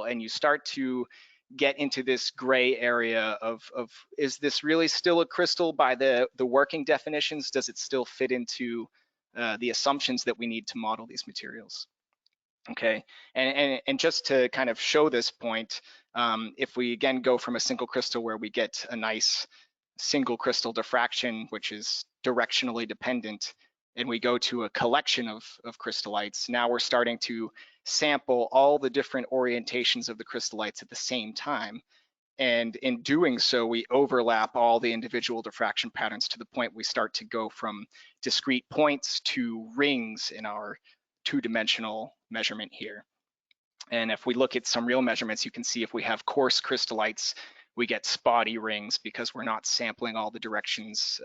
and you start to get into this gray area of is this really still a crystal by the working definitions? Does it still fit into the assumptions that we need to model these materials? Okay, and just to kind of show this point, if we again go from a single crystal where we get a nice single crystal diffraction, which is directionally dependent, and we go to a collection of crystallites, now we're starting to sample all the different orientations of the crystallites at the same time. And in doing so, we overlap all the individual diffraction patterns to the point we start to go from discrete points to rings in our two-dimensional measurement here. And if we look at some real measurements, you can see if we have coarse crystallites, we get spotty rings because we're not sampling all the directions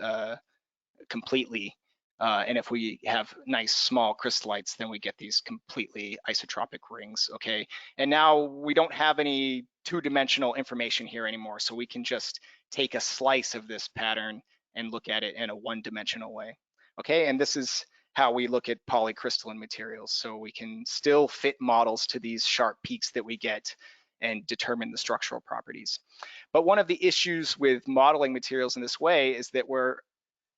completely. And if we have nice small crystallites, then we get these completely isotropic rings, okay? And now we don't have any two-dimensional information here anymore, so we can just take a slice of this pattern and look at it in a one-dimensional way, okay? And this is how we look at polycrystalline materials. So we can still fit models to these sharp peaks that we get and determine the structural properties. But one of the issues with modeling materials in this way is that we're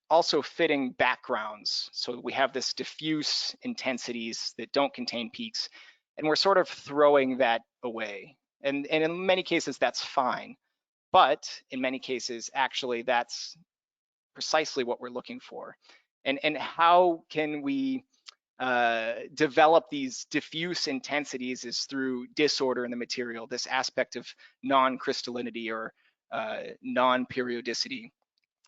also fitting backgrounds. So we have this diffuse intensities that don't contain peaks, and we're sort of throwing that away. And in many cases, that's fine. But in many cases, actually, that's precisely what we're looking for. And how can we develop these diffuse intensities is through disorder in the material, this aspect of non-crystallinity or non-periodicity.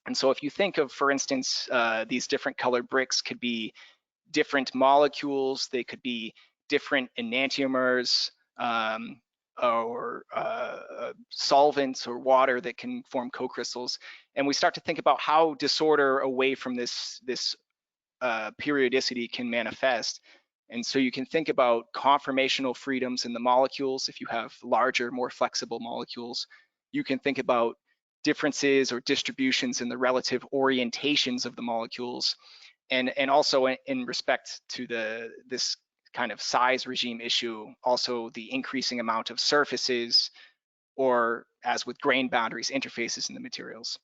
And so if you think of, for instance, these different colored bricks could be different molecules, they could be different enantiomers or solvents or water that can form co-crystals. And we start to think about how disorder away from this periodicity can manifest. And so you can think about conformational freedoms in the molecules. If you have larger, more flexible molecules, you can think about differences or distributions in the relative orientations of the molecules. And also in respect to this kind of size regime issue, also the increasing amount of surfaces, or as with grain boundaries, interfaces in the materials.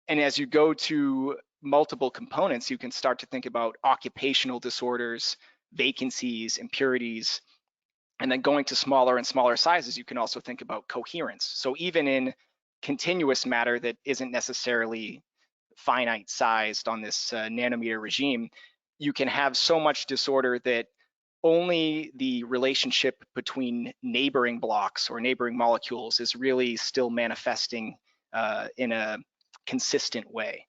And as you go to multiple components, you can start to think about occupational disorders, vacancies, impurities, and then going to smaller and smaller sizes, you can also think about coherence. So even in continuous matter that isn't necessarily finite sized on this nanometer regime, you can have so much disorder that only the relationship between neighboring blocks or neighboring molecules is really still manifesting in a consistent way,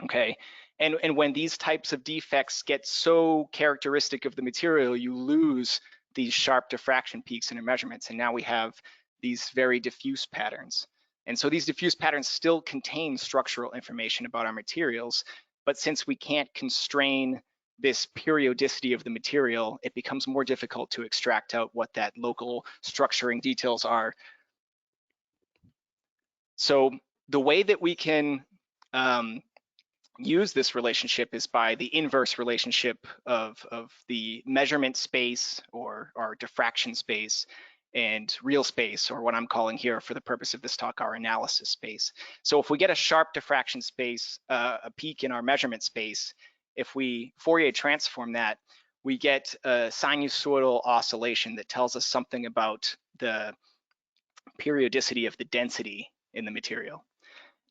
okay? And when these types of defects get so characteristic of the material, you lose these sharp diffraction peaks in your measurements, and now we have these very diffuse patterns. And so these diffuse patterns still contain structural information about our materials, but since we can't constrain this periodicity of the material, it becomes more difficult to extract out what that local structuring details are. So the way that we can use this relationship is by the inverse relationship of the measurement space or our diffraction space and real space, or what I'm calling here for the purpose of this talk, our analysis space. So if we get a sharp diffraction space, a peak in our measurement space, if we Fourier transform that, we get a sinusoidal oscillation that tells us something about the periodicity of the density in the material.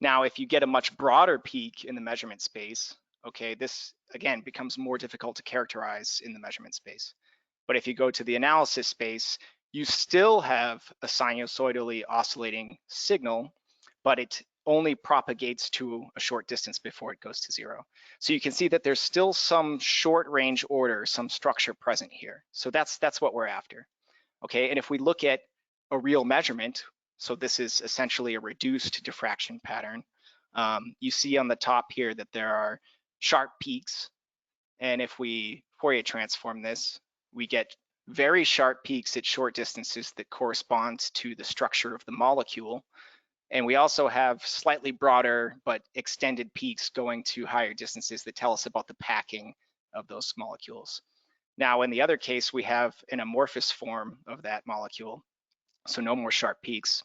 Now, if you get a much broader peak in the measurement space, okay, this again becomes more difficult to characterize in the measurement space. But if you go to the analysis space, you still have a sinusoidally oscillating signal, but it only propagates to a short distance before it goes to zero. So you can see that there's still some short range order, some structure present here. So that's what we're after, okay? And if we look at a real measurement, so this is essentially a reduced diffraction pattern, you see on the top here that there are sharp peaks. And if we Fourier transform this, we get very sharp peaks at short distances that correspond to the structure of the molecule. And we also have slightly broader but extended peaks going to higher distances that tell us about the packing of those molecules. Now, in the other case, we have an amorphous form of that molecule, so no more sharp peaks.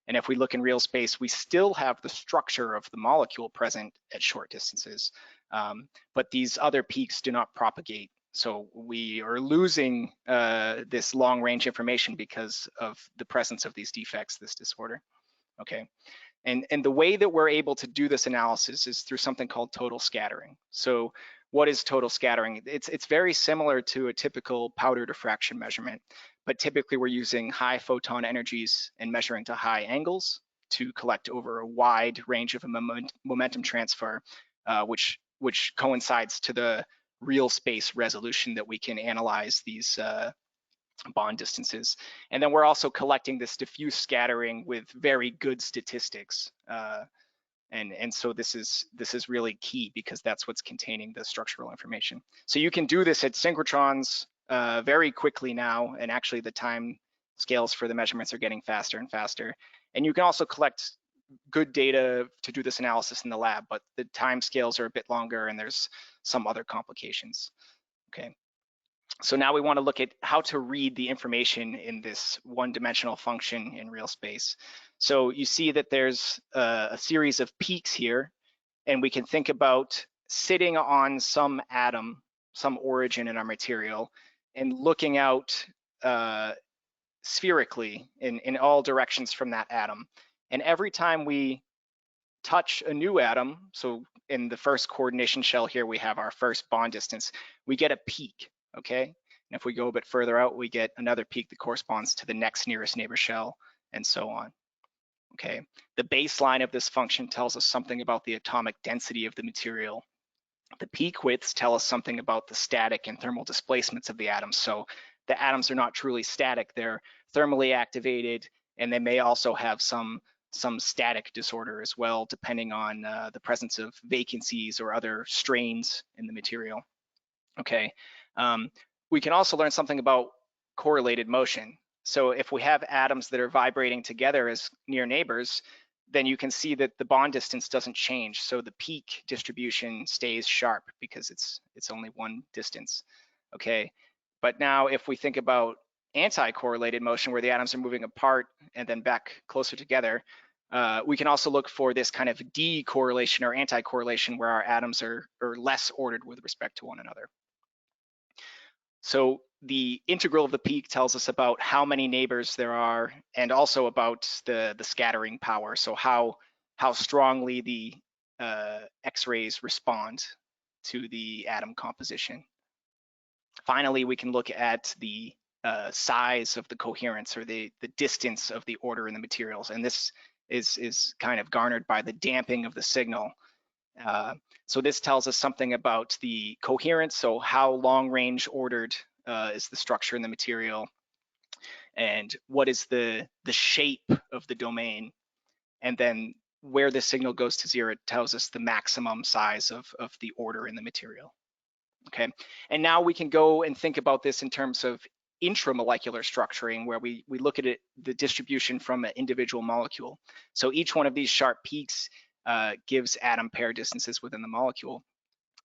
And if we look in real space, we still have the structure of the molecule present at short distances, but these other peaks do not propagate. So we are losing this long range information because of the presence of these defects, this disorder. Okay. And the way that we're able to do this analysis is through something called total scattering. So what is total scattering? It's very similar to a typical powder diffraction measurement, but typically we're using high photon energies and measuring to high angles to collect over a wide range of momentum transfer, which coincides to the real space resolution that we can analyze these bond distances. And then we're also collecting this diffuse scattering with very good statistics. And so this is really key because that's what's containing the structural information. So you can do this at synchrotrons very quickly now, and actually the time scales for the measurements are getting faster and faster. And you can also collect good data to do this analysis in the lab, but the time scales are a bit longer and there's some other complications. Okay. So now we want to look at how to read the information in this one-dimensional function in real space. So you see that there's a series of peaks here, and we can think about sitting on some atom, some origin in our material, and looking out spherically in all directions from that atom. And every time we touch a new atom, so in the first coordination shell here, we have our first bond distance, we get a peak. Okay, and if we go a bit further out, we get another peak that corresponds to the next nearest neighbor shell, and so on. Okay, the baseline of this function tells us something about the atomic density of the material. The peak widths tell us something about the static and thermal displacements of the atoms. So the atoms are not truly static, they're thermally activated, and they may also have some static disorder as well, depending on the presence of vacancies or other strains in the material. Okay. We can also learn something about correlated motion. So if we have atoms that are vibrating together as near neighbors, then you can see that the bond distance doesn't change. So the peak distribution stays sharp because it's only one distance. Okay. But now if we think about anti-correlated motion where the atoms are moving apart and then back closer together, we can also look for this kind of decorrelation or anti-correlation where our atoms are less ordered with respect to one another. So the integral of the peak tells us about how many neighbors there are and also about the scattering power. So how strongly the X-rays respond to the atom composition. Finally, we can look at the size of the coherence or the distance of the order in the materials. And this is kind of garnered by the damping of the signal. So this tells us something about the coherence, so how long range ordered is the structure in the material, and what is the shape of the domain, and then where the signal goes to zero, it tells us the maximum size of the order in the material. Okay, and now we can go and think about this in terms of intramolecular structuring, where we look at it, the distribution from an individual molecule. So each one of these sharp peaks gives atom pair distances within the molecule.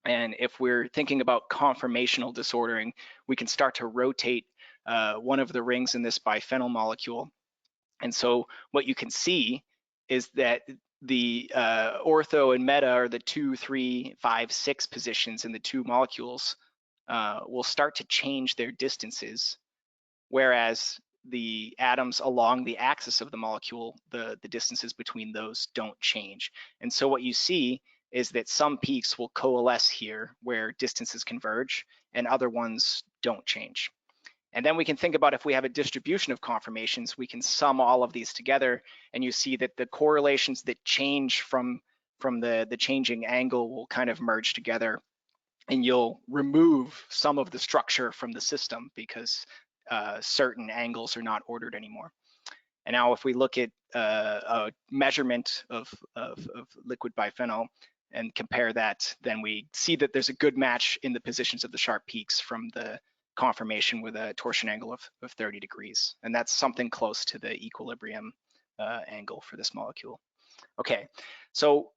And if we're thinking about conformational disordering, we can start to rotate one of the rings in this biphenyl molecule. And so what you can see is that the ortho and meta, are the 2, 3, 5, 6 positions in the two molecules, will start to change their distances, whereas the atoms along the axis of the molecule, the distances between those don't change. And so what you see is that some peaks will coalesce here where distances converge and other ones don't change. And then we can think about if we have a distribution of conformations, we can sum all of these together, and you see that the correlations that change from the changing angle will kind of merge together, and you'll remove some of the structure from the system because certain angles are not ordered anymore. And now if we look at a measurement of liquid biphenyl and compare that, then we see that there's a good match in the positions of the sharp peaks from the conformation with a torsion angle of 30 degrees. And that's something close to the equilibrium angle for this molecule. Okay, so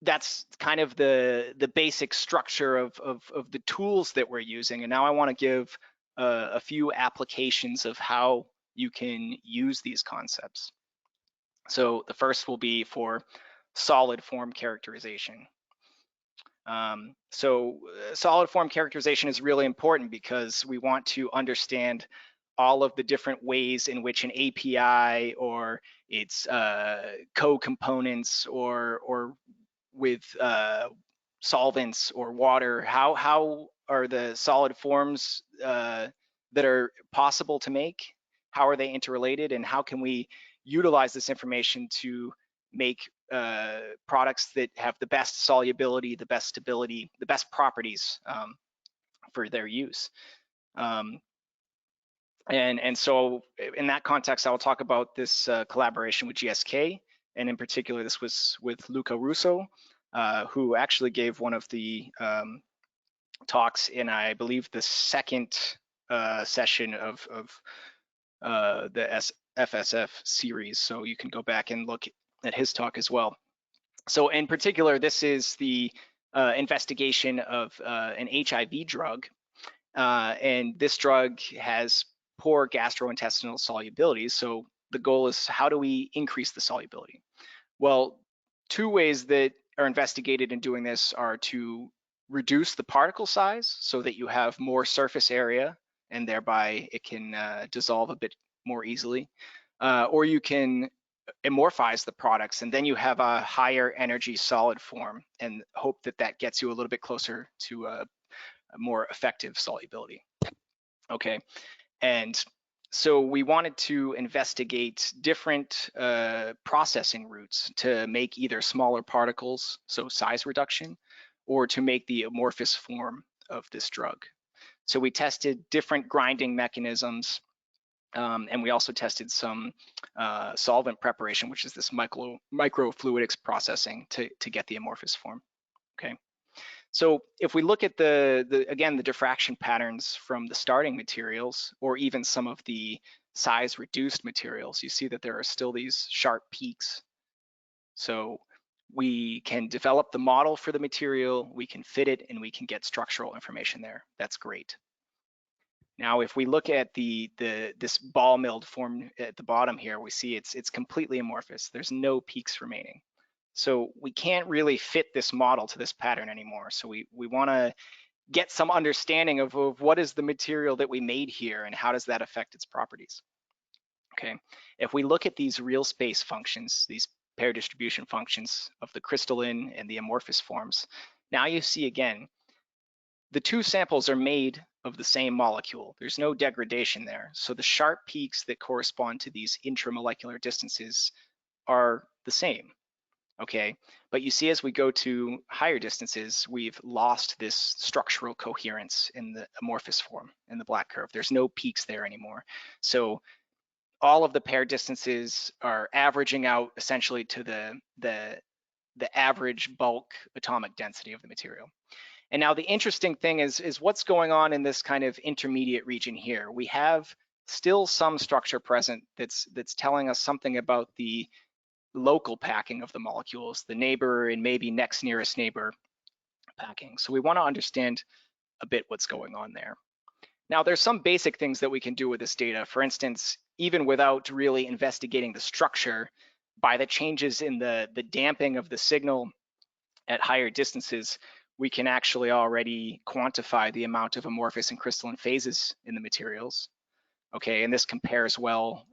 that's kind of the basic structure of the tools that we're using. And now I want to give a few applications of how you can use these concepts. So the first will be for solid form characterization. Solid form characterization is really important because we want to understand all of the different ways in which an API or its co-components or with solvents or water, how are the solid forms that are possible to make, how are they interrelated, and how can we utilize this information to make products that have the best solubility, the best stability, the best properties for their use. And so in that context, I will talk about this collaboration with GSK, and in particular, this was with Luca Russo, who actually gave one of the talks in, I believe, the second session of the FSF series. So you can go back and look at his talk as well. So in particular, this is the investigation of an HIV drug. And this drug has poor gastrointestinal solubility. So the goal is, how do we increase the solubility? Well, two ways that are investigated in doing this are to reduce the particle size so that you have more surface area and thereby it can dissolve a bit more easily. Or you can amorphize the products and then you have a higher energy solid form and hope that that gets you a little bit closer to a more effective solubility. Okay, and so we wanted to investigate different processing routes to make either smaller particles, so size reduction, or to make the amorphous form of this drug. So we tested different grinding mechanisms, and we also tested some solvent preparation, which is this microfluidics processing to get the amorphous form. Okay. So if we look at again, the diffraction patterns from the starting materials, or even some of the size reduced materials, you see that there are still these sharp peaks. So we can develop the model for the material, we can fit it, and we can get structural information there. That's great. Now, if we look at this ball milled form at the bottom here, we see it's completely amorphous. There's no peaks remaining. So we can't really fit this model to this pattern anymore. So we want to get some understanding of what is the material that we made here and how does that affect its properties. Okay, if we look at these real space functions, these pair distribution functions of the crystalline and the amorphous forms, now you see again, the two samples are made of the same molecule. There's no degradation there. So the sharp peaks that correspond to these intramolecular distances are the same. Okay, but you see as we go to higher distances, we've lost this structural coherence in the amorphous form in the black curve. There's no peaks there anymore. So all of the pair distances are averaging out essentially to the average bulk atomic density of the material. And now the interesting thing is what's going on in this kind of intermediate region here. We have still some structure present that's telling us something about the local packing of the molecules, the neighbor and maybe next nearest neighbor packing. So we want to understand a bit what's going on there. Now, there's some basic things that we can do with this data. For instance, even without really investigating the structure, by the changes in the damping of the signal at higher distances, we can actually already quantify the amount of amorphous and crystalline phases in the materials. Okay, and this compares well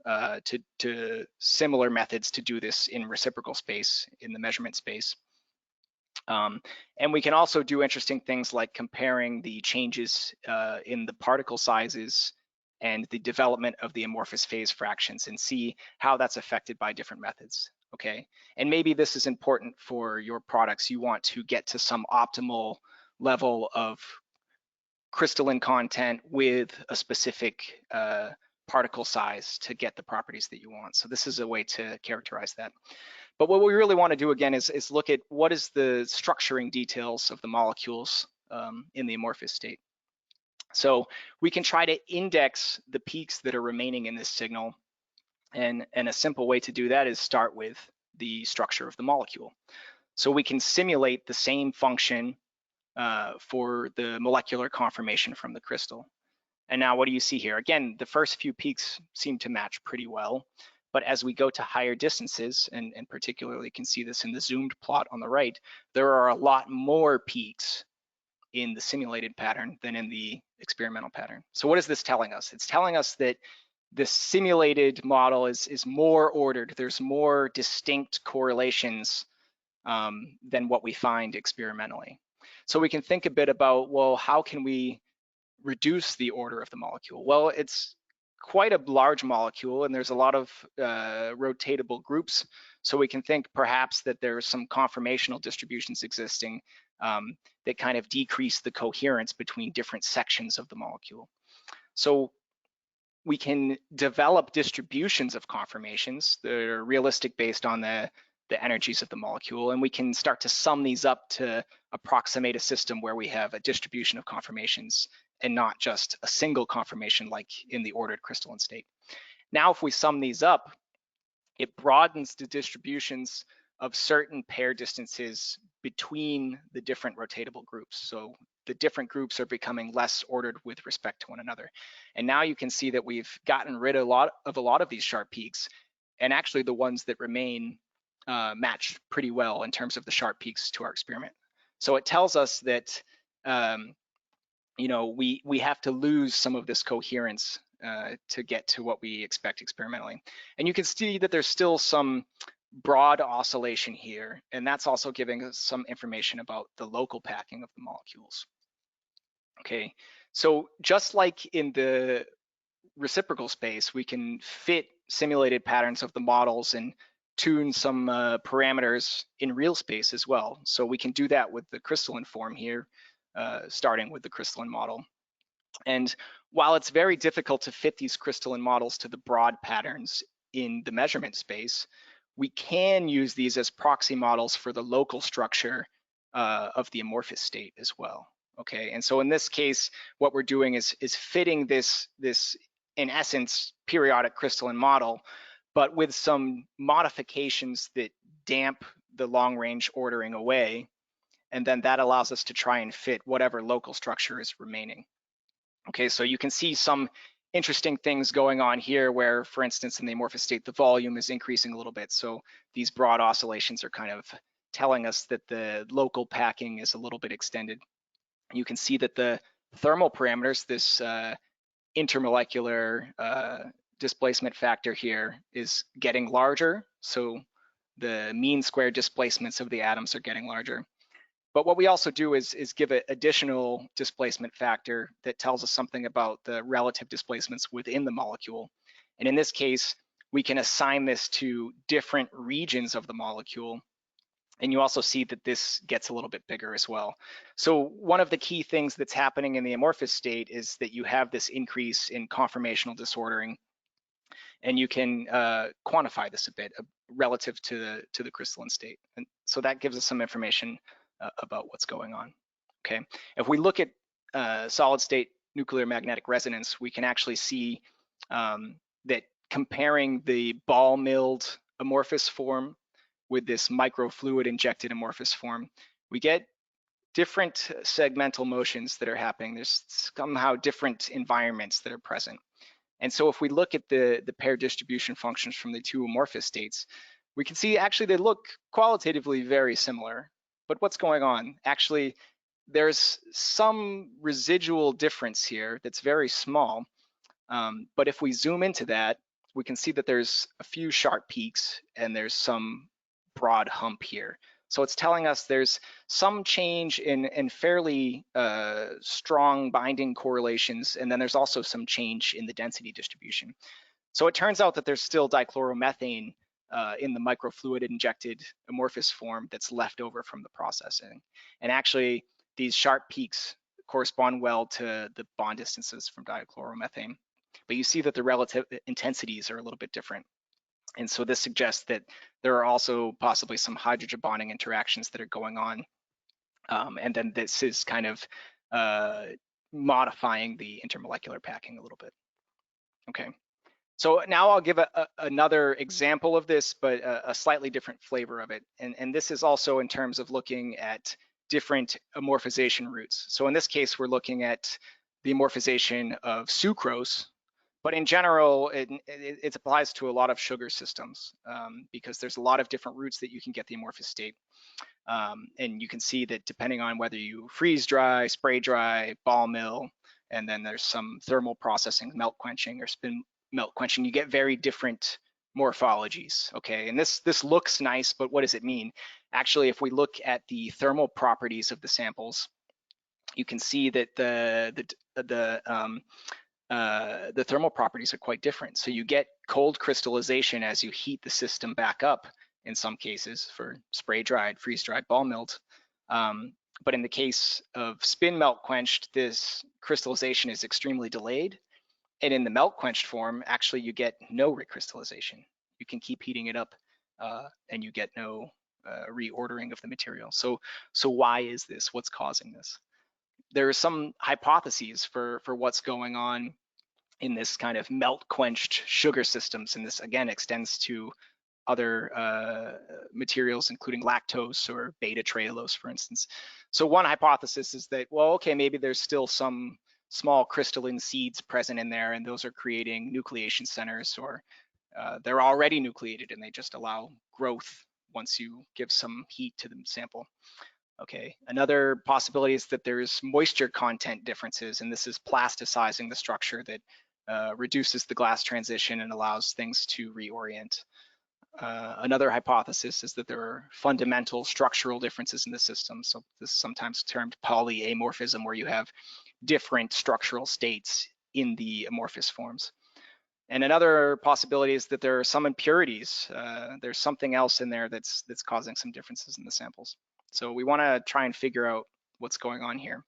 to similar methods to do this in reciprocal space, in the measurement space. And we can also do interesting things like comparing the changes in the particle sizes and the development of the amorphous phase fractions and see how that's affected by different methods. Okay, and maybe this is important for your products. You want to get to some optimal level of crystalline content with a specific particle size to get the properties that you want. So this is a way to characterize that. But what we really want to do again is look at what is the structuring details of the molecules in the amorphous state. So we can try to index the peaks that are remaining in this signal. And a simple way to do that is start with the structure of the molecule. So we can simulate the same function for the molecular conformation from the crystal. And now what do you see here? Again, the first few peaks seem to match pretty well, but as we go to higher distances, and particularly you can see this in the zoomed plot on the right, there are a lot more peaks in the simulated pattern than in the experimental pattern. So what is this telling us? It's telling us that the simulated model is more ordered. There's more distinct correlations than what we find experimentally. So we can think a bit about, well, how can we reduce the order of the molecule? Well, it's quite a large molecule and there's a lot of rotatable groups. So we can think perhaps that there's some conformational distributions existing that kind of decrease the coherence between different sections of the molecule. So we can develop distributions of conformations that are realistic based on the energies of the molecule, and we can start to sum these up to approximate a system where we have a distribution of conformations and not just a single conformation like in the ordered crystalline state. Now, if we sum these up, it broadens the distributions of certain pair distances between the different rotatable groups. So the different groups are becoming less ordered with respect to one another. And now you can see that we've gotten rid of a lot of these sharp peaks, and actually the ones that remain match pretty well in terms of the sharp peaks to our experiment. So it tells us that we have to lose some of this coherence to get to what we expect experimentally. And you can see that there's still some broad oscillation here, and that's also giving us some information about the local packing of the molecules. Okay, so just like in the reciprocal space, we can fit simulated patterns of the models and tune some parameters in real space as well. So we can do that with the crystalline form here, starting with the crystalline model. And while it's very difficult to fit these crystalline models to the broad patterns in the measurement space, we can use these as proxy models for the local structure of the amorphous state as well. Okay, and so in this case, what we're doing is fitting this in essence periodic crystalline model, but with some modifications that damp the long range ordering away, and then that allows us to try and fit whatever local structure is remaining. Okay, so you can see some interesting things going on here where, for instance, in the amorphous state, the volume is increasing a little bit. So these broad oscillations are kind of telling us that the local packing is a little bit extended. You can see that the thermal parameters, this intermolecular displacement factor here is getting larger. So the mean square displacements of the atoms are getting larger. But what we also do is give it additional displacement factor that tells us something about the relative displacements within the molecule. And in this case, we can assign this to different regions of the molecule. And you also see that this gets a little bit bigger as well. So one of the key things that's happening in the amorphous state is that you have this increase in conformational disordering, and you can quantify this a bit relative to the crystalline state. And so that gives us some information about what's going on. Okay, if we look at solid state nuclear magnetic resonance, we can actually see that comparing the ball milled amorphous form with this microfluid injected amorphous form, we get different segmental motions that are happening. There's somehow different environments that are present. And so if we look at the pair distribution functions from the two amorphous states, we can see actually they look qualitatively very similar. But what's going on? Actually, there's some residual difference here that's very small. But if we zoom into that, we can see that there's a few sharp peaks and there's some broad hump here. So it's telling us there's some change in fairly strong binding correlations, and then there's also some change in the density distribution. So it turns out that there's still dichloromethane in the microfluid injected amorphous form that's left over from the processing. And actually, these sharp peaks correspond well to the bond distances from dichloromethane. But you see that the relative intensities are a little bit different. And so this suggests that there are also possibly some hydrogen bonding interactions that are going on. And then this is kind of modifying the intermolecular packing a little bit. Okay, so now I'll give another example of this, but a slightly different flavor of it. And this is also in terms of looking at different amorphization routes. So in this case, we're looking at the amorphization of sucrose, but in general, it applies to a lot of sugar systems because there's a lot of different routes that you can get the amorphous state. And you can see that depending on whether you freeze dry, spray dry, ball mill, and then there's some thermal processing, melt quenching or spin melt quenching, you get very different morphologies, okay? And this looks nice, but what does it mean? Actually, if we look at the thermal properties of the samples, you can see that the thermal properties are quite different. So you get cold crystallization as you heat the system back up in some cases for spray dried, freeze dried, ball milled. But in the case of spin melt quenched, this crystallization is extremely delayed. And in the melt quenched form, actually you get no recrystallization. You can keep heating it up and you get no reordering of the material. So why is this? What's causing this? There are some hypotheses for what's going on in this kind of melt quenched sugar systems. And this again extends to other materials, including lactose or beta trehalose, for instance. So one hypothesis is that, well, okay, maybe there's still some small crystalline seeds present in there, and those are creating nucleation centers, or they're already nucleated and they just allow growth once you give some heat to the sample. Okay, another possibility is that there's moisture content differences, and this is plasticizing the structure that reduces the glass transition and allows things to reorient. Another hypothesis is that there are fundamental structural differences in the system. So this is sometimes termed polyamorphism, where you have different structural states in the amorphous forms. And another possibility is that there are some impurities. There's something else in there that's causing some differences in the samples. So we want to try and figure out what's going on here.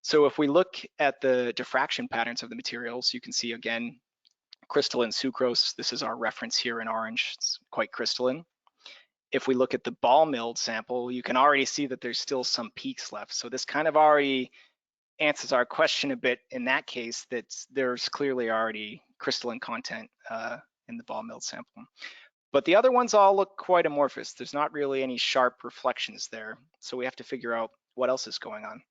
So if we look at the diffraction patterns of the materials, you can see again, crystalline sucrose, this is our reference here in orange, it's quite crystalline. If we look at the ball milled sample, you can already see that there's still some peaks left. So this kind of already answers our question a bit in that case, that there's clearly already crystalline content in the ball milled sample. But the other ones all look quite amorphous. There's not really any sharp reflections there. So we have to figure out what else is going on.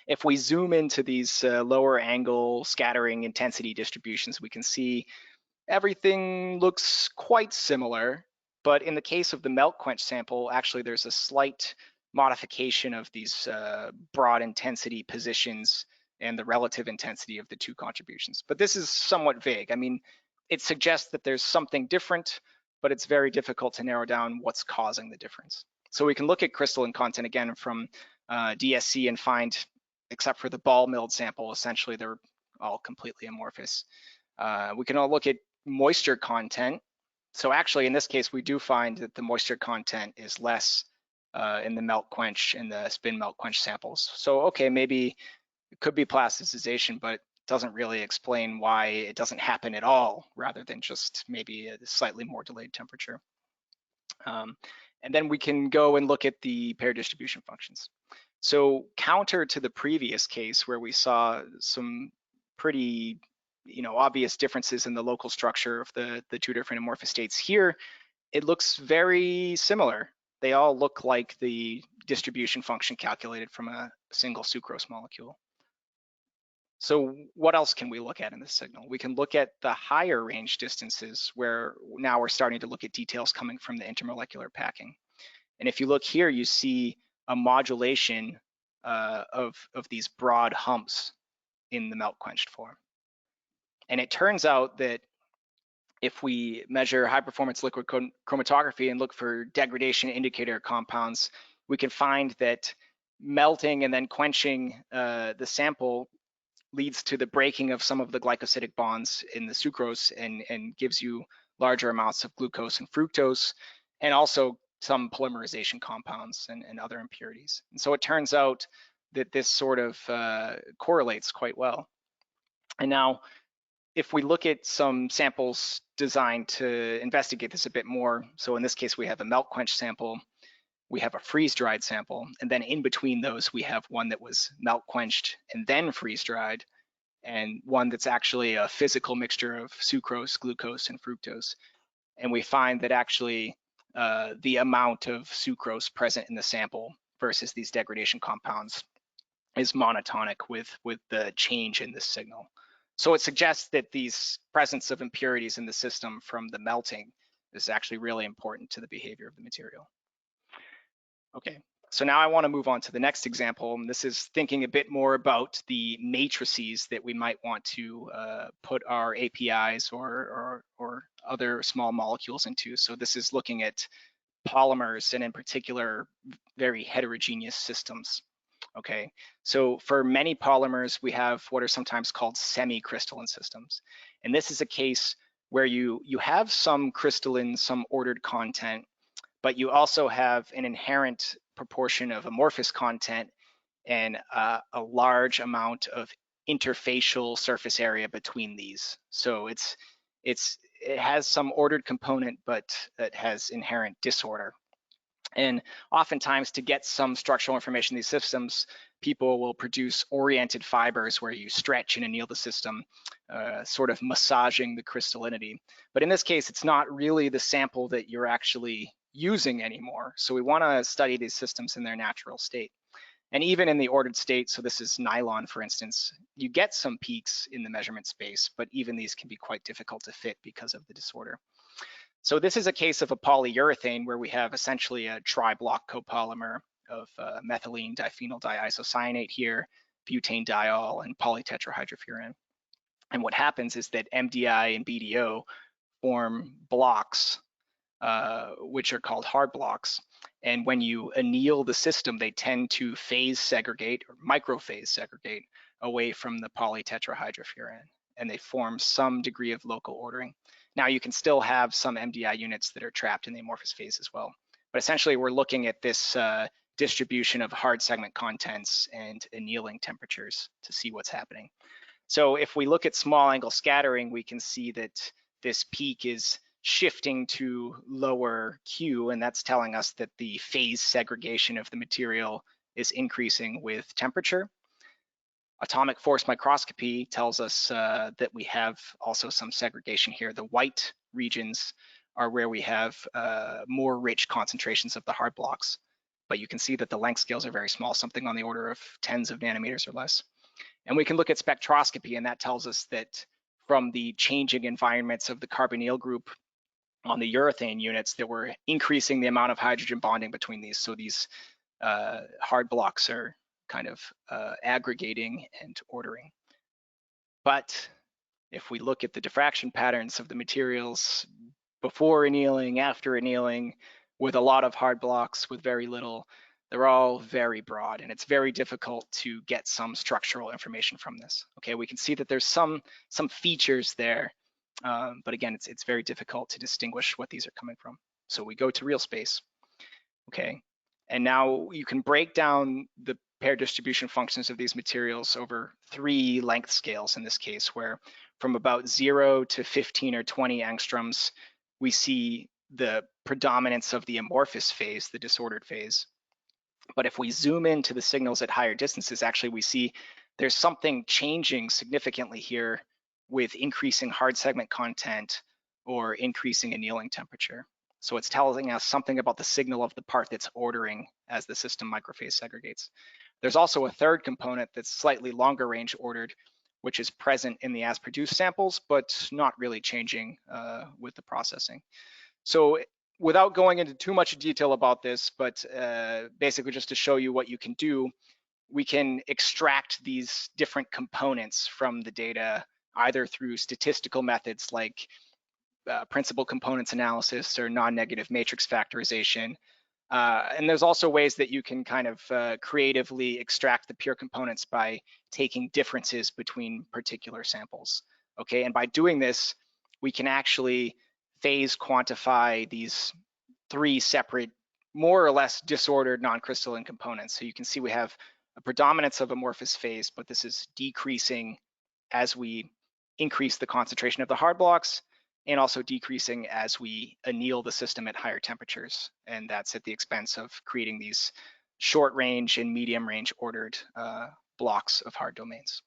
If we zoom into these lower angle scattering intensity distributions, we can see everything looks quite similar. But in the case of the melt quench sample, actually there's a slight modification of these broad intensity positions and the relative intensity of the two contributions. But this is somewhat vague. I mean, it suggests that there's something different, but it's very difficult to narrow down what's causing the difference. So we can look at crystalline content again from DSC and find, except for the ball milled sample, essentially they're all completely amorphous. We can all look at moisture content. So actually in this case, we do find that the moisture content is less in the melt quench and the spin melt quench samples. So okay, maybe it could be plasticization, but doesn't really explain why it doesn't happen at all, rather than just maybe a slightly more delayed temperature. And then we can go and look at the pair distribution functions. So counter to the previous case where we saw some pretty obvious differences in the local structure of the two different amorphous states, here it looks very similar. They all look like the distribution function calculated from a single sucrose molecule. So what else can we look at in this signal? We can look at the higher range distances, where now we're starting to look at details coming from the intermolecular packing. And if you look here, you see a modulation of these broad humps in the melt quenched form. And it turns out that if we measure high performance liquid chromatography and look for degradation indicator compounds, we can find that melting and then quenching the sample leads to the breaking of some of the glycosidic bonds in the sucrose and gives you larger amounts of glucose and fructose, and also some polymerization compounds and other impurities. And so it turns out that this sort of correlates quite well. And now, if we look at some samples designed to investigate this a bit more, so in this case we have a melt quench sample, we have a freeze-dried sample, and then in between those we have one that was melt quenched and then freeze-dried, and one that's actually a physical mixture of sucrose, glucose, and fructose. And we find that actually the amount of sucrose present in the sample versus these degradation compounds is monotonic with the change in this signal. So it suggests that these presence of impurities in the system from the melting is actually really important to the behavior of the material. Okay, so now I want to move on to the next example, and this is thinking a bit more about the matrices that we might want to put our APIs or other small molecules into. So this is looking at polymers, and in particular, very heterogeneous systems. Okay, so for many polymers, we have what are sometimes called semi-crystalline systems. And this is a case where you have some crystalline, some ordered content, but you also have an inherent proportion of amorphous content and a large amount of interfacial surface area between these. So it has some ordered component, but it has inherent disorder. And oftentimes, to get some structural information in these systems, people will produce oriented fibers where you stretch and anneal the system, sort of massaging the crystallinity. But in this case, it's not really the sample that you're actually using anymore. So we want to study these systems in their natural state. And even in the ordered state, so this is nylon, for instance, you get some peaks in the measurement space, but even these can be quite difficult to fit because of the disorder. So this is a case of a polyurethane where we have essentially a tri-block copolymer of methylene diphenyl diisocyanate here, butane diol, and polytetrahydrofuran. And what happens is that MDI and BDO form blocks, which are called hard blocks. And when you anneal the system, they tend to phase segregate or microphase segregate away from the polytetrahydrofuran, and they form some degree of local ordering. Now you can still have some MDI units that are trapped in the amorphous phase as well. But essentially we're looking at this distribution of hard segment contents and annealing temperatures to see what's happening. So if we look at small angle scattering, we can see that this peak is shifting to lower Q, and that's telling us that the phase segregation of the material is increasing with temperature. Atomic force microscopy tells us that we have also some segregation here. The white regions are where we have more rich concentrations of the hard blocks, but you can see that the length scales are very small, something on the order of tens of nanometers or less. And we can look at spectroscopy, and that tells us that from the changing environments of the carbonyl group on the urethane units, that we're increasing the amount of hydrogen bonding between these. So these hard blocks are kind of aggregating and ordering. But if we look at the diffraction patterns of the materials before annealing, after annealing, with a lot of hard blocks, with very little, they're all very broad, and it's very difficult to get some structural information from this. Okay, we can see that there's some features there, but again, it's very difficult to distinguish what these are coming from. So we go to real space. Okay, and now you can break down the pair distribution functions of these materials over 3 length scales in this case, where from about 0 to 15 or 20 angstroms, we see the predominance of the amorphous phase, the disordered phase. But if we zoom into the signals at higher distances, actually we see there's something changing significantly here with increasing hard segment content or increasing annealing temperature. So it's telling us something about the signal of the part that's ordering as the system microphase segregates. There's also a third component that's slightly longer range ordered, which is present in the as produced samples, but not really changing with the processing. So without going into too much detail about this, but basically just to show you what you can do, we can extract these different components from the data either through statistical methods like principal components analysis or non-negative matrix factorization. And there's also ways that you can kind of creatively extract the pure components by taking differences between particular samples. Okay, and by doing this, we can actually phase quantify these 3 separate, more or less disordered non-crystalline components. So you can see we have a predominance of amorphous phase, but this is decreasing as we increase the concentration of the hard blocks, and also decreasing as we anneal the system at higher temperatures. And that's at the expense of creating these short range and medium range ordered blocks of hard domains.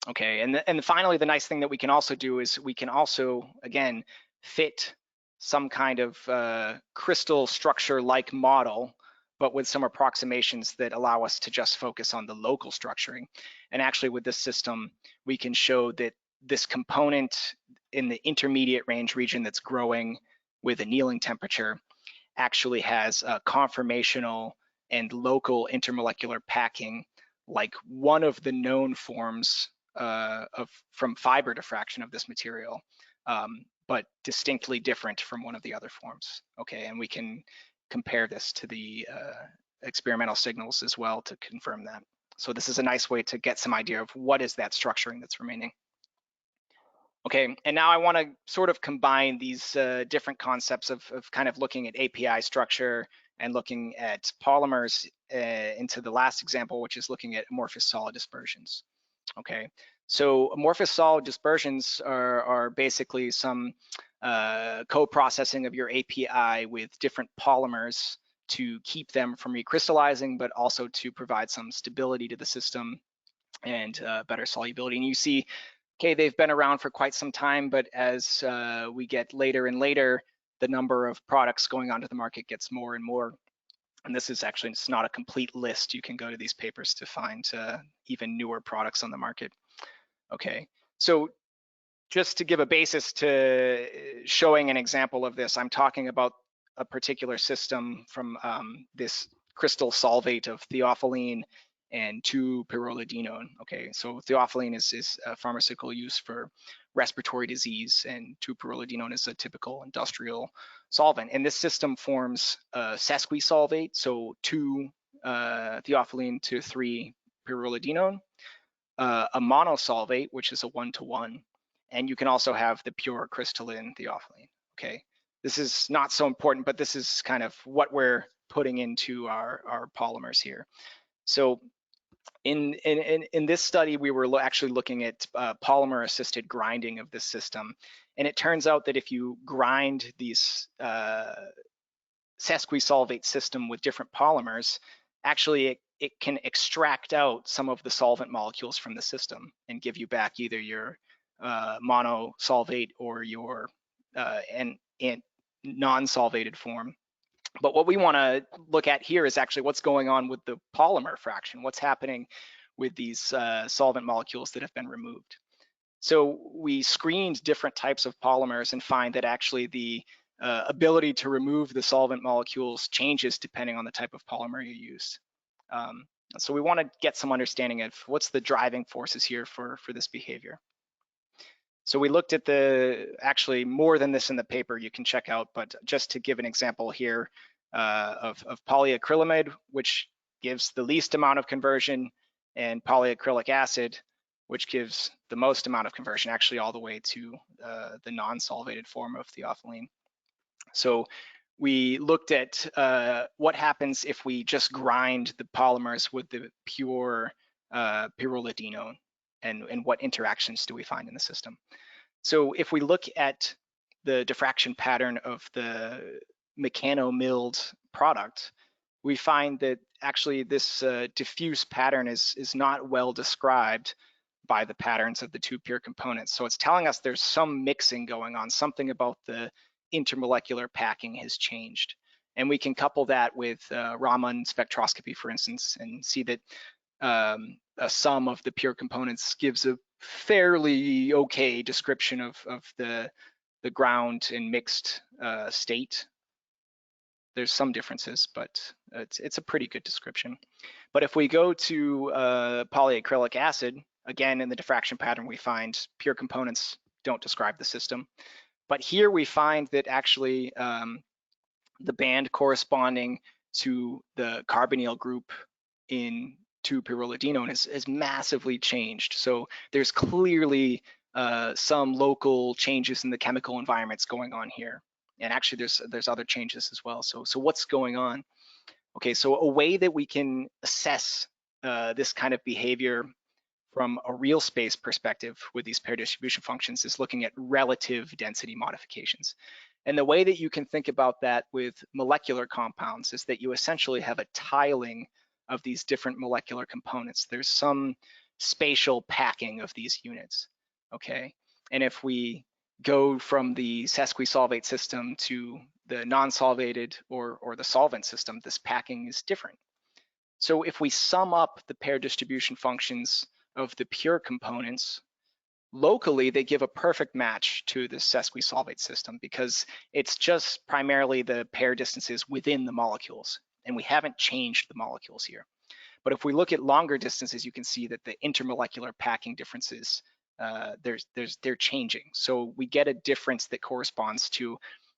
Okay, and finally, the nice thing that we can also do is we can also, again, fit some kind of crystal structure like model but with some approximations that allow us to just focus on the local structuring. And actually with this system, we can show that this component in the intermediate range region that's growing with annealing temperature actually has a conformational and local intermolecular packing, like one of the known forms from fiber diffraction of this material, but distinctly different from one of the other forms. Okay, and we can compare this to the experimental signals as well to confirm that. So this is a nice way to get some idea of what is that structuring that's remaining. Okay, and now I want to sort of combine these different concepts of kind of looking at API structure and looking at polymers into the last example, which is looking at amorphous solid dispersions. Okay, so amorphous solid dispersions are basically some co-processing of your API with different polymers to keep them from recrystallizing, but also to provide some stability to the system and better solubility. And you see, okay, they've been around for quite some time, but as we get later and later, the number of products going onto the market gets more and more. And this is actually, it's not a complete list. You can go to these papers to find even newer products on the market. Okay, so just to give a basis to showing an example of this, I'm talking about a particular system from this crystal solvate of theophylline and 2-pyrrolidinone. Okay, so theophylline is a pharmaceutical use for respiratory disease, and 2-pyrrolidinone is a typical industrial solvent. And this system forms a sesquisolvate, so 2 theophylline to 3 pyrrolidinone, a monosolvate, which is a 1-to-1, and you can also have the pure crystalline theophylline. Okay, this is not so important, but this is kind of what we're putting into our polymers here. So in this study, we were actually looking at polymer-assisted grinding of this system, and it turns out that if you grind these sesquisolvate system with different polymers, actually it can extract out some of the solvent molecules from the system and give you back either your monosolvate or your non-solvated form. But what we want to look at here is actually what's going on with the polymer fraction, what's happening with these solvent molecules that have been removed. So we screened different types of polymers and find that actually the ability to remove the solvent molecules changes depending on the type of polymer you use. So we want to get some understanding of what's the driving forces here for this behavior. So we looked at actually more than this in the paper you can check out, but just to give an example here of polyacrylamide, which gives the least amount of conversion, and polyacrylic acid, which gives the most amount of conversion, actually all the way to the non-solvated form of theophylline. So we looked at what happens if we just grind the polymers with the pure pyrrolidinone, and what interactions do we find in the system. So if we look at the diffraction pattern of the mechano-milled product, we find that actually this diffuse pattern is not well described by the patterns of the 2 pure components. So it's telling us there's some mixing going on, something about the intermolecular packing has changed. And we can couple that with Raman spectroscopy, for instance, and see that a sum of the pure components gives a fairly okay description of the ground and mixed state. There's some differences, but it's a pretty good description. But if we go to polyacrylic acid, again, in the diffraction pattern, we find pure components don't describe the system. But here we find that actually the band corresponding to the carbonyl group in 2-pyrrolidinone is massively changed. So there's clearly some local changes in the chemical environments going on here. And actually there's other changes as well. So what's going on? Okay, so a way that we can assess this kind of behavior from a real space perspective with these pair distribution functions is looking at relative density modifications. And the way that you can think about that with molecular compounds is that you essentially have a tiling of these different molecular components. There's some spatial packing of these units, okay? And if we go from the sesquisolvate system to the non-solvated or the solvent system, this packing is different. So if we sum up the pair distribution functions of the pure components, locally they give a perfect match to the sesquisolvate system because it's just primarily the pair distances within the molecules, and we haven't changed the molecules here. But if we look at longer distances, you can see that the intermolecular packing differences, they're changing. So we get a difference that corresponds to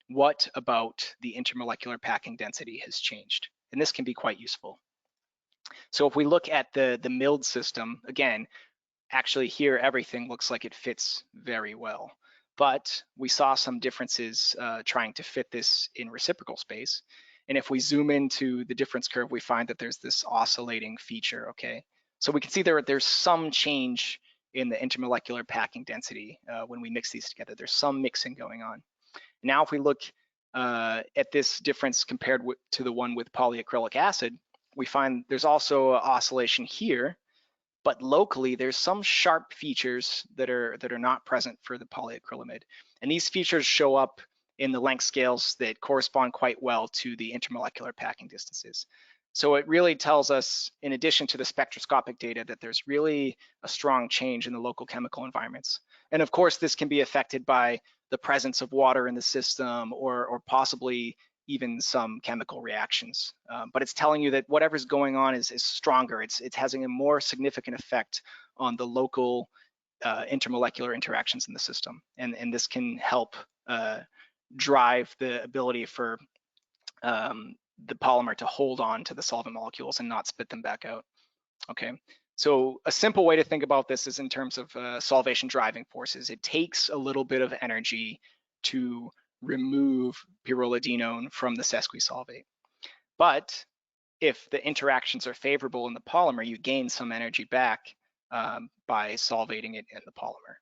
what about the intermolecular packing density has changed. And this can be quite useful. So if we look at the milled system, again, actually here everything looks like it fits very well. But we saw some differences trying to fit this in reciprocal space. And if we zoom into the difference curve, we find that there's this oscillating feature, okay? So we can see there's some change in the intermolecular packing density when we mix these together. There's some mixing going on. Now if we look at this difference compared to the one with polyacrylic acid, we find there's also an oscillation here, but locally there's some sharp features that are not present for the polyacrylamide. And these features show up in the length scales that correspond quite well to the intermolecular packing distances. So it really tells us, in addition to the spectroscopic data, that there's really a strong change in the local chemical environments. And of course, this can be affected by the presence of water in the system or possibly even some chemical reactions. But it's telling you that whatever's going on is stronger. It's having a more significant effect on the local intermolecular interactions in the system. And this can help drive the ability for the polymer to hold on to the solvent molecules and not spit them back out. Okay, so a simple way to think about this is in terms of solvation driving forces. It takes a little bit of energy to remove pyrrolidinone from the sesquisolvate. But if the interactions are favorable in the polymer, you gain some energy back by solvating it in the polymer.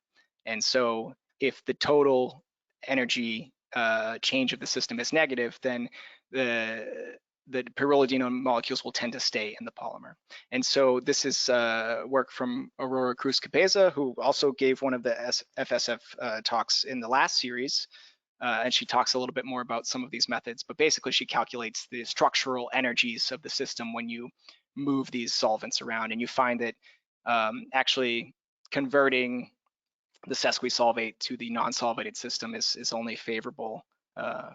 And so if the total energy change of the system is negative, then the pyrrolidinone molecules will tend to stay in the polymer. And so this is work from Aurora Cruz-Capeza, who also gave one of the FSF talks in the last series. And she talks a little bit more about some of these methods, but basically she calculates the structural energies of the system when you move these solvents around, and you find that actually converting the sesquisolvate to the non-solvated system is only favorable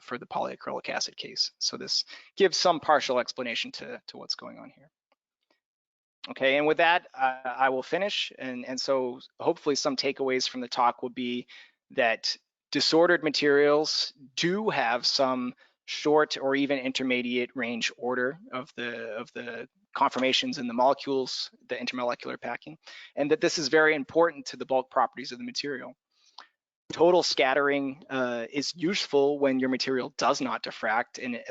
for the polyacrylic acid case. So this gives some partial explanation to what's going on here. Okay, and with that, I will finish. And so hopefully some takeaways from the talk will be that disordered materials do have some short or even intermediate range order of the conformations in the molecules, the intermolecular packing, and that this is very important to the bulk properties of the material. Total scattering is useful when your material does not diffract, and it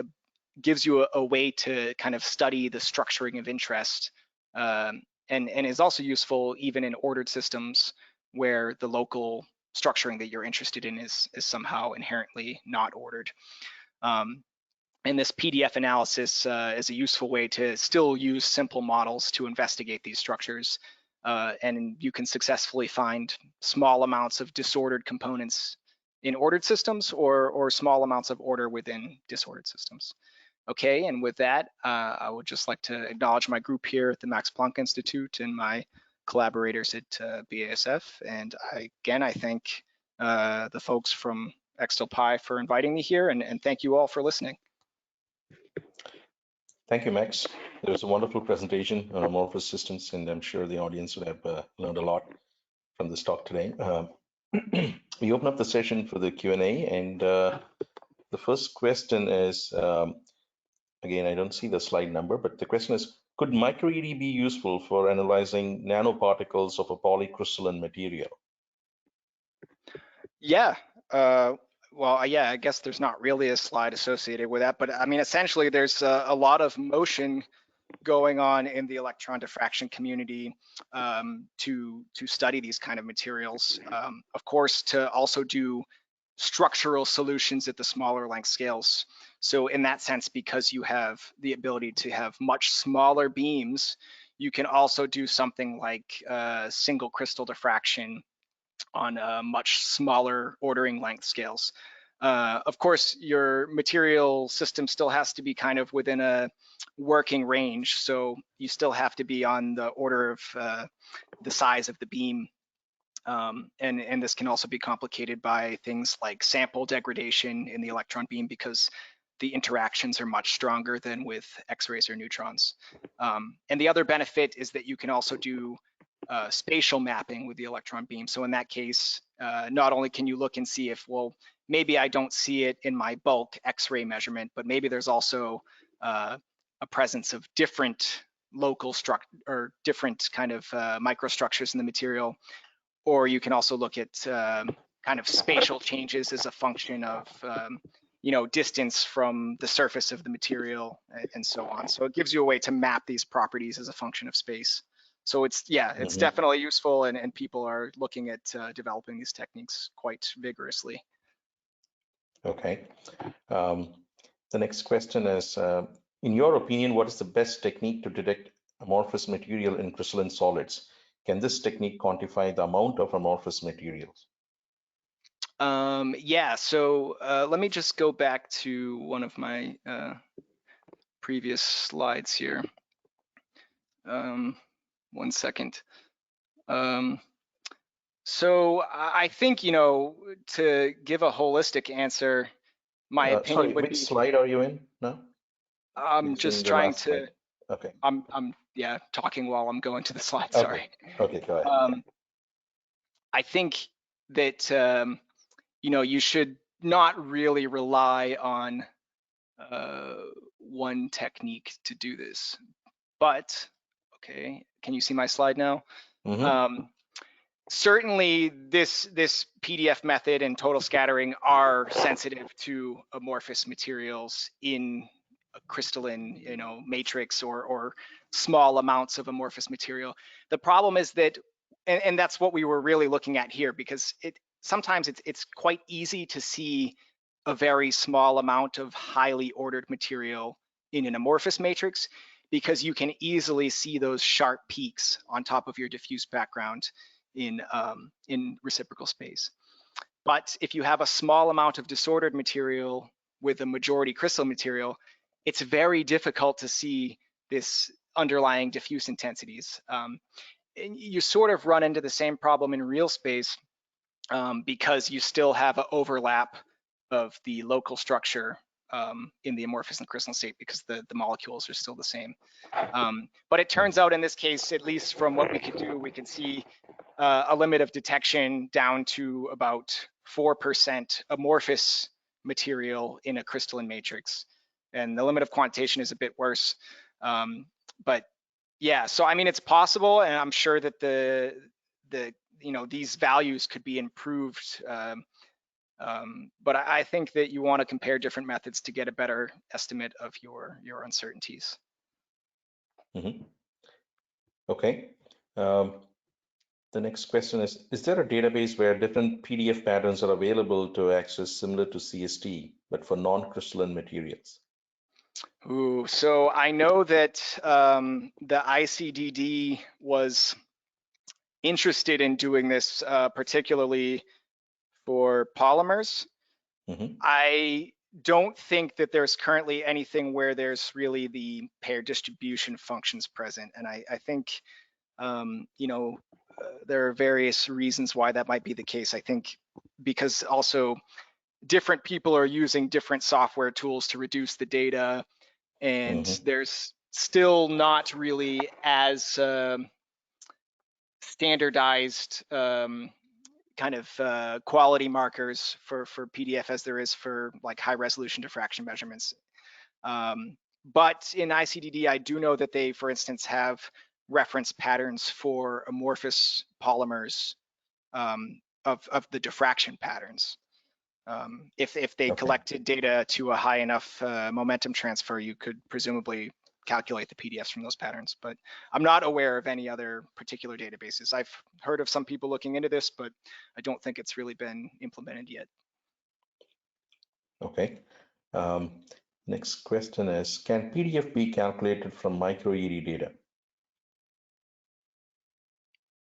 gives you a way to kind of study the structuring of interest, and is also useful even in ordered systems where the local structuring that you're interested in is somehow inherently not ordered. And this PDF analysis is a useful way to still use simple models to investigate these structures. And you can successfully find small amounts of disordered components in ordered systems or small amounts of order within disordered systems. Okay, and with that, I would just like to acknowledge my group here at the Max Planck Institute and my collaborators at BASF. And again, I thank the folks from XTLPi for inviting me here, and thank you all for listening. Thank you, Max. It was a wonderful presentation on amorphous systems, and I'm sure the audience would have learned a lot from this talk today. We open up the session for the Q&A, and the first question is, again, I don't see the slide number, but the question is, could microED be useful for analyzing nanoparticles of a polycrystalline material? Yeah, well, yeah, I guess there's not really a slide associated with that, but I mean, essentially there's a lot of motion going on in the electron diffraction community to study these kind of materials. Of course, to also do structural solutions at the smaller length scales. So in that sense, because you have the ability to have much smaller beams, you can also do something like single crystal diffraction on much smaller ordering length scales. Of course, your material system still has to be kind of within a working range, so you still have to be on the order of the size of the beam. And this can also be complicated by things like sample degradation in the electron beam, because the interactions are much stronger than with X-rays or neutrons. And the other benefit is that you can also do spatial mapping with the electron beam. So in that case, not only can you look and see if, well, maybe I don't see it in my bulk X-ray measurement, but maybe there's also a presence of different local or different kind of microstructures in the material. Or you can also look at kind of spatial changes as a function of distance from the surface of the material and so on. So it gives you a way to map these properties as a function of space. So it's definitely useful, and people are looking at developing these techniques quite vigorously. Okay. The next question is, in your opinion, what is the best technique to detect amorphous material in crystalline solids? Can this technique quantify the amount of amorphous materials? Yeah, so let me just go back to one of my previous slides here. 1 second. So I think, to give a holistic answer, my opinion sorry, would which be. slide are you in now? I'm just trying to. Slide. Okay. I'm talking while I'm going to the slide. Okay. Sorry. Okay, go ahead. I think that you should not really rely on one technique to do this. But okay, can you see my slide now? Certainly, this PDF method and total scattering are sensitive to amorphous materials in a crystalline, matrix or small amounts of amorphous material. The problem is that, and that's what we were really looking at here, because sometimes it's quite easy to see a very small amount of highly ordered material in an amorphous matrix, because you can easily see those sharp peaks on top of your diffuse background in reciprocal space. But if you have a small amount of disordered material with a majority crystal material, it's very difficult to see this underlying diffuse intensities. And you sort of run into the same problem in real space because you still have an overlap of the local structure in the amorphous and crystalline state, because the molecules are still the same. But it turns out in this case, at least from what we could do, we can see a limit of detection down to about 4% amorphous material in a crystalline matrix. And the limit of quantitation is a bit worse. But yeah, so I mean, it's possible, and I'm sure that these values could be improved. But I think that you want to compare different methods to get a better estimate of your uncertainties. Okay. The next question is there a database where different PDF patterns are available to access similar to CST, but for non-crystalline materials? Ooh, so I know that the ICDD was interested in doing this, particularly for polymers. I don't think that there's currently anything where there's really the pair distribution functions present. And I think, there are various reasons why that might be the case. I think because also different people are using different software tools to reduce the data, and there's still not really as standardized kind of quality markers for PDF as there is for like high resolution diffraction measurements. But in ICDD, I do know that they, for instance, have reference patterns for amorphous polymers of the diffraction patterns. If they collected data to a high enough momentum transfer, you could presumably calculate the PDFs from those patterns. But I'm not aware of any other particular databases. I've heard of some people looking into this, but I don't think it's really been implemented yet. Okay. Next question is, can PDF be calculated from microED data?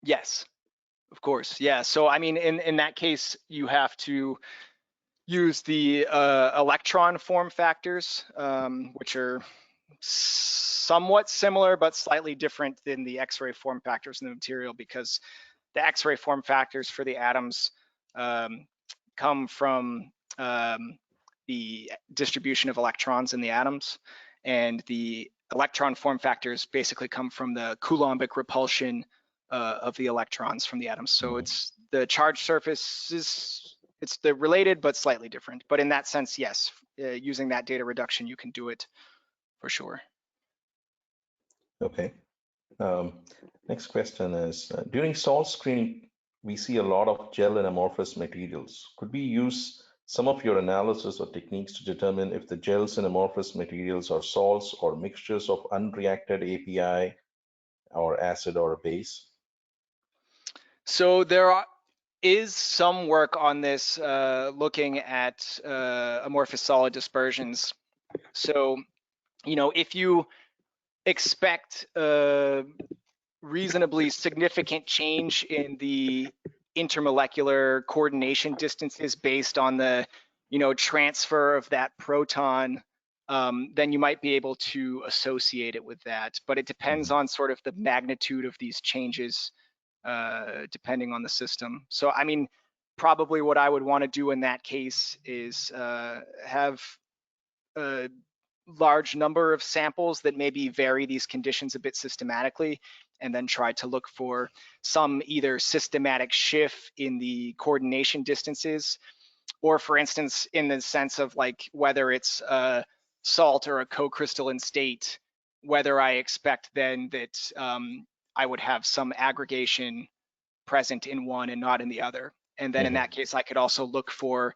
Yes, of course. Yeah. So I mean, in that case, you have to use the electron form factors, which are somewhat similar but slightly different than the X-ray form factors in the material, because the X-ray form factors for the atoms come from the distribution of electrons in the atoms, and the electron form factors basically come from the Coulombic repulsion of the electrons from the atoms. So it's the charge surface they're related but slightly different. But in that sense, yes, using that data reduction, you can do it for sure. Okay. Next question is, during salt screening, we see a lot of gel and amorphous materials. Could we use some of your analysis or techniques to determine if the gels and amorphous materials are salts or mixtures of unreacted API or acid or a base? So there is some work on this looking at amorphous solid dispersions. So, if you expect a reasonably significant change in the intermolecular coordination distances based on the, transfer of that proton, then you might be able to associate it with that. But it depends on sort of the magnitude of these changes, depending on the system. So, I mean, probably what I would want to do in that case is have a large number of samples that maybe vary these conditions a bit systematically, and then try to look for some either systematic shift in the coordination distances, or for instance, in the sense of like whether it's a salt or a co-crystalline state, whether I expect then that I would have some aggregation present in one and not in the other. And then in that case, I could also look for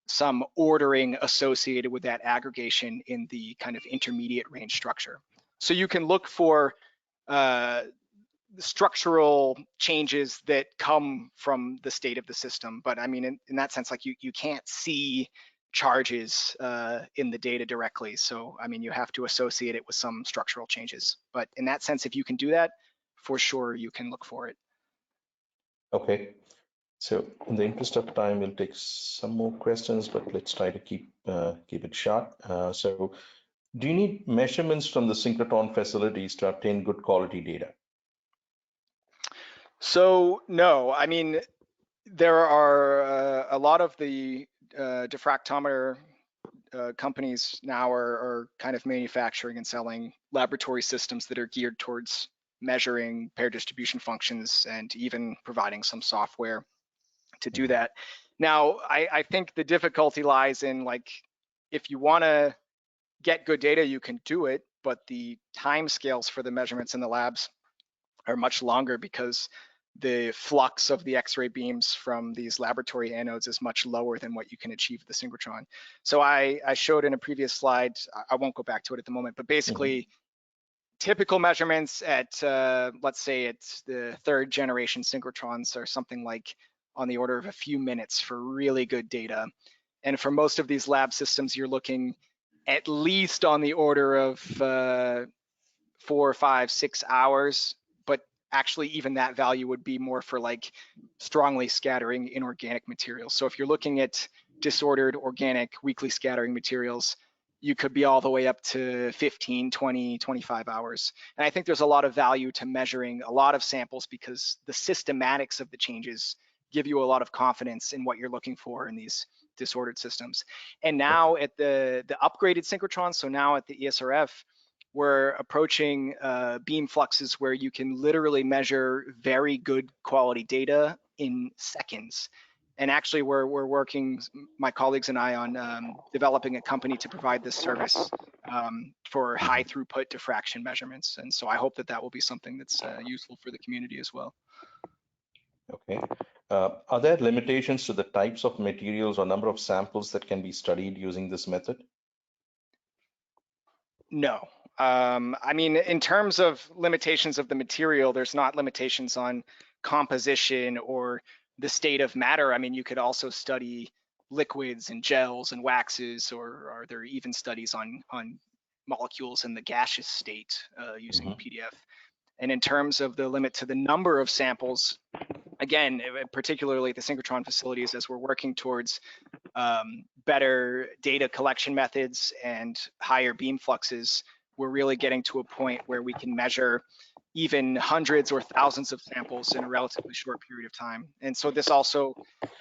some ordering associated with that aggregation in the kind of intermediate range structure. So you can look for structural changes that come from the state of the system. But I mean, in that sense, like you can't see charges in the data directly. So, I mean, you have to associate it with some structural changes. But in that sense, if you can do that, for sure, you can look for it. Okay. So in the interest of time, we'll take some more questions, but let's try to keep it short. So do you need measurements from the synchrotron facilities to obtain good quality data? So no, I mean, there are a lot of the diffractometer companies now are kind of manufacturing and selling laboratory systems that are geared towards measuring pair distribution functions and even providing some software to do that. Now, I think the difficulty lies in, like, if you want to get good data, you can do it, but the time scales for the measurements in the labs are much longer because the flux of the X-ray beams from these laboratory anodes is much lower than what you can achieve with the synchrotron. So I showed in a previous slide, I won't go back to it at the moment, but basically typical measurements at, let's say it's the 3rd generation synchrotrons are something like on the order of a few minutes for really good data. And for most of these lab systems, you're looking at least on the order of 4, 5, 6 hours, but actually even that value would be more for like strongly scattering inorganic materials. So if you're looking at disordered organic weakly scattering materials, you could be all the way up to 15, 20, 25 hours. And I think there's a lot of value to measuring a lot of samples because the systematics of the changes give you a lot of confidence in what you're looking for in these disordered systems. And now at the upgraded synchrotrons, so now at the ESRF, we're approaching beam fluxes where you can literally measure very good quality data in seconds. And actually, we're working, my colleagues and I, on developing a company to provide this service for high throughput diffraction measurements. And so I hope that will be something that's useful for the community as well. Okay. Are there limitations to the types of materials or number of samples that can be studied using this method? No. I mean, in terms of limitations of the material, there's not limitations on composition or the state of matter. I mean, you could also study liquids and gels and waxes, or are there even studies on molecules in the gaseous state using PDF? And in terms of the limit to the number of samples, again, particularly at the synchrotron facilities, as we're working towards better data collection methods and higher beam fluxes, we're really getting to a point where we can measure even hundreds or thousands of samples in a relatively short period of time. And so this also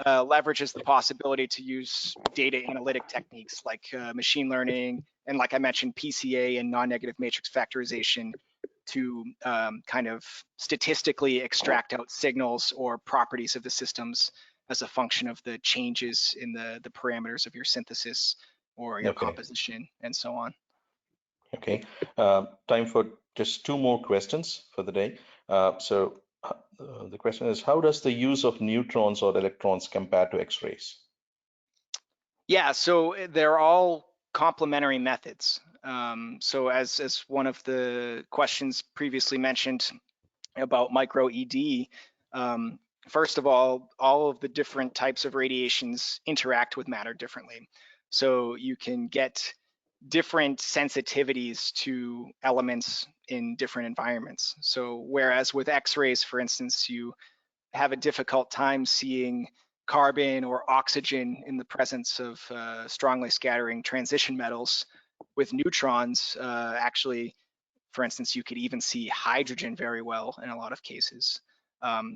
leverages the possibility to use data analytic techniques like machine learning, and like I mentioned, PCA and non-negative matrix factorization to kind of statistically extract out signals or properties of the systems as a function of the changes in the parameters of your synthesis or your composition and so on. Okay, time for just 2 more questions for the day. The question is, how does the use of neutrons or electrons compare to X-rays? Yeah, so they're all complementary methods. So as one of the questions previously mentioned about micro ED, first of all of the different types of radiations interact with matter differently. So you can get different sensitivities to elements in different environments. So whereas with X-rays, for instance, you have a difficult time seeing carbon or oxygen in the presence of strongly scattering transition metals, with neutrons, actually, for instance, you could even see hydrogen very well in a lot of cases.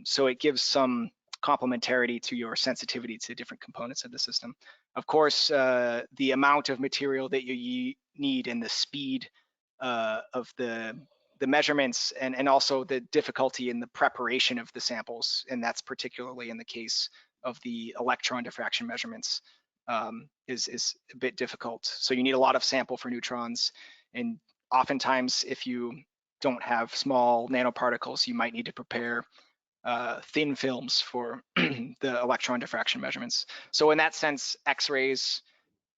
So it gives some complementarity to your sensitivity to different components of the system. Of course, the amount of material that you need and the speed of the measurements and also the difficulty in the preparation of the samples, and that's particularly in the case of the electron diffraction measurements, is a bit difficult. So you need a lot of sample for neutrons, and oftentimes if you don't have small nanoparticles, you might need to prepare thin films for the electron diffraction measurements. So in that sense, X-rays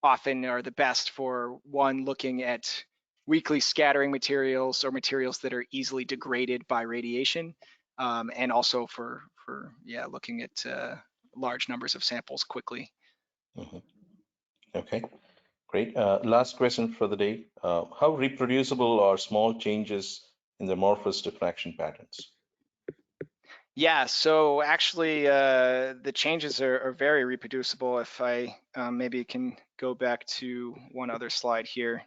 often are the best for one, looking at weakly scattering materials or materials that are easily degraded by radiation, and also for looking at large numbers of samples quickly. Mm-hmm. Okay, great. Last question for the day. How reproducible are small changes in the amorphous diffraction patterns? Yeah, so actually the changes are very reproducible. If I maybe can go back to one other slide here.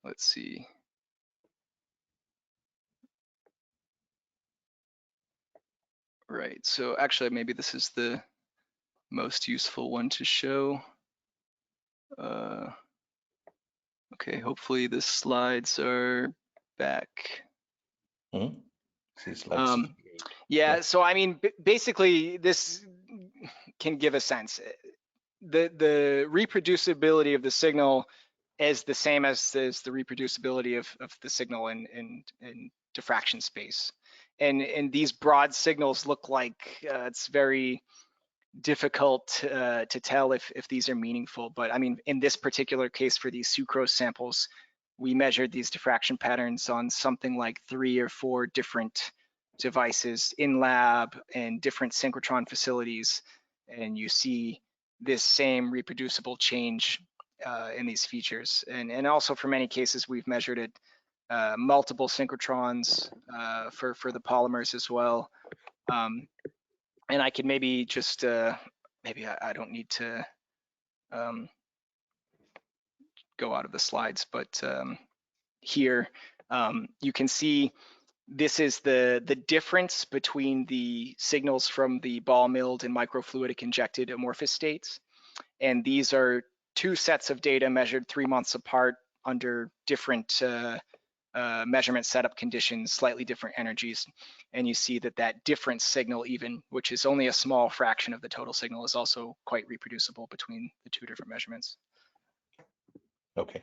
Let's see. Right, so actually maybe this is the most useful one to show. Okay, hopefully the slides are back. Mm-hmm. See slides. Yeah, so I mean, basically this can give a sense. The reproducibility of the signal is the same as the reproducibility of the signal in diffraction space. And these broad signals look like it's very difficult to tell if these are meaningful. But I mean, in this particular case for these sucrose samples, we measured these diffraction patterns on something like 3 or 4 different devices in lab and different synchrotron facilities. And you see this same reproducible change in these features. And also for many cases, we've measured it multiple synchrotrons for the polymers as well. And I could maybe just, maybe I don't need to go out of the slides, but here you can see this is the difference between the signals from the ball milled and microfluidic injected amorphous states. And these are 2 sets of data measured 3 months apart under different measurement setup conditions, slightly different energies. And you see that different signal even, which is only a small fraction of the total signal, is also quite reproducible between the 2 different measurements. Okay,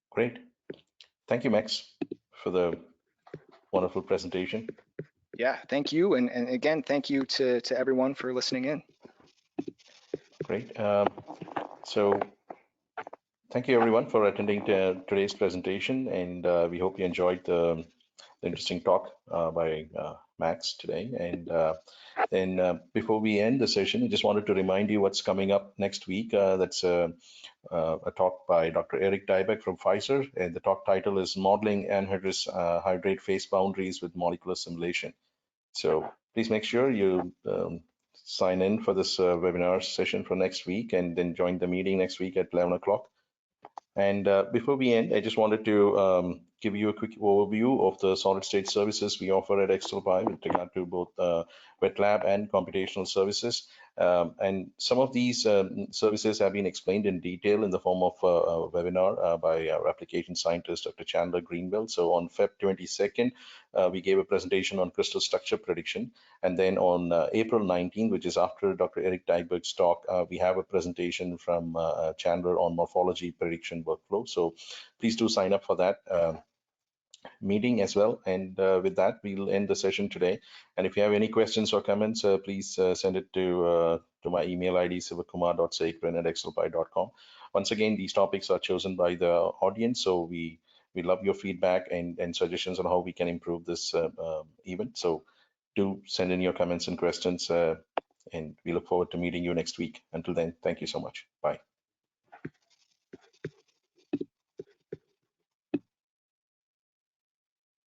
great. Thank you, Max, for the wonderful presentation. Yeah, thank you. And again, thank you to everyone for listening in. Great. So thank you everyone for attending today's presentation, and we hope you enjoyed the interesting talk by Max today. And And before we end the session, I just wanted to remind you what's coming up next week. That's a talk by Dr. Eric Diebeck from Pfizer, and the talk title is Modeling Anhydrous Hydrate Phase Boundaries with Molecular Simulation. So please make sure you sign in for this webinar session for next week, and then join the meeting next week at 11 o'clock. And before we end, I just wanted to give you a quick overview of the solid state services we offer at XLPI with regard to both wet lab and computational services. And some of these services have been explained in detail in the form of a webinar by our application scientist, Dr. Chandler Greenbelt. So on Feb 22nd, we gave a presentation on crystal structure prediction. And then on April 19th, which is after Dr. Eric Diebeck's talk, we have a presentation from Chandler on morphology prediction workflow. So please do sign up for that meeting as well. And with that, we'll end the session today. And if you have any questions or comments, please send it to my email ID, sivakumar.sekran@excelpi.com. Once again, these topics are chosen by the audience, so we love your feedback and suggestions on how we can improve this event. So do send in your comments and questions, and we look forward to meeting you next week. Until then, thank you so much. Bye.